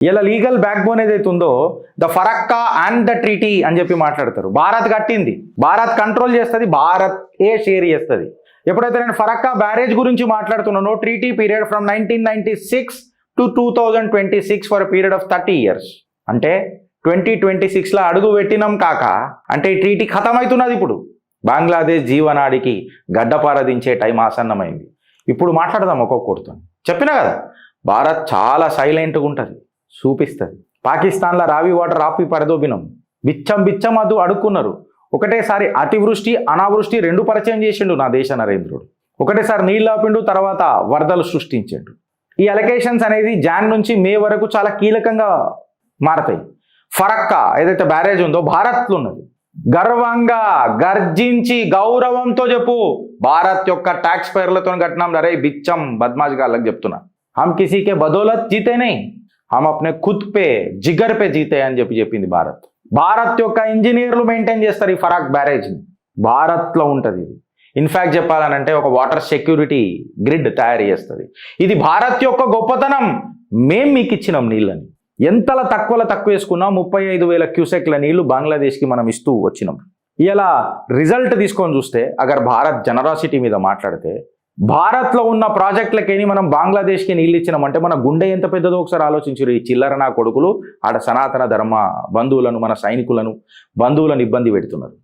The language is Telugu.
ఇలా లీగల్ బ్యాక్ బోన్ ఏదైతే ఉందో the Farakka and the treaty అని చెప్పి మాట్లాడతారు. భారత్ కట్టింది, భారత్ కంట్రోల్ చేస్తుంది, భారత్ షేర్ చేస్తుంది. ఎప్పుడైతే నేను ఫరక్కా బ్యారేజ్ గురించి మాట్లాడుతున్నానో treaty period from 1996 to 2026 for period of 30 years, అంటే 2026లో అడుగు పెట్టినాం కాక, అంటే ఈ ట్రీటీ ఖతమవుతున్నది. ఇప్పుడు బంగ్లాదేశ్ జీవనాడికి గడ్డపారదించే టైం ఆసన్నమైంది. ఇప్పుడు మాట్లాడదాం ఒక్కొక్కటితో. చెప్పినా కదా, భారత్ చాలా సైలెంట్గా ఉంటుంది, చూపిస్తుంది. పాకిస్తాన్లో రావి వాటర్ ఆపి పరదోబినం, బిచ్చం బిచ్చం అదు అడుక్కున్నారు. ఒకటేసారి అతివృష్టి అనావృష్టి రెండు పరిచయం చేసిండు నా దేశ నరేంద్రుడు. ఒకటేసారి నీళ్ళు ఆపిండు, తర్వాత వరదలు సృష్టించిండు. ఈ అలొకేషన్స్ అనేది జాన్ నుంచి మే వరకు చాలా కీలకంగా మారతాయి. ఫరక్కా ఏదైతే బ్యారేజ్ ఉందో భారత్లో ఉన్నది. గర్వంగా గర్జించి గౌరవంతో చెప్పు, భారత్ యొక్క ట్యాక్స్ పేర్లతో కట్టినాం రే బిచ్చం బద్మాష్ గాళ్ళకి చెప్తున్నా. హమ్ కిసీకే బదౌలత్ జీతేనే, హమ్ అప్నే ఖుద్ పే జిగర్ పే జీతే అని చెప్పింది భారత్. భారత్ యొక్క ఇంజనీర్లు మెయింటైన్ చేస్తారు ఈ ఫరాక్ బ్యారేజ్ని, భారత్లో ఉంటుంది ఇది. ఇన్ఫ్యాక్ట్ చెప్పాలనంటే ఒక వాటర్ సెక్యూరిటీ గ్రిడ్ తయారు చేస్తుంది. ఇది భారత్ యొక్క గొప్పతనం. మేం మీకు ఇచ్చినాం నీళ్ళని, ఎంతలా తక్కువ వేసుకున్నాం, 35,000 క్యూసెక్ల నీళ్లు బంగ్లాదేశ్కి మనం ఇస్తూ వచ్చినాం. ఇలా రిజల్ట్ తీసుకొని చూస్తే, అగర్ భారత్ జనరాసిటీ మీద మాట్లాడితే, భారత్లో ఉన్న ప్రాజెక్టులకేని మనం బంగ్లాదేశ్కి నీళ్ళు ఇచ్చినామంటే మన గుండె ఎంత పెద్దదో ఒకసారి ఆలోచించారు. ఈ చిల్లర నా కొడుకులు ఆడ సనాతన ధర్మ బంధువులను, మన సైనికులను, బంధువులను ఇబ్బంది పెడుతున్నారు.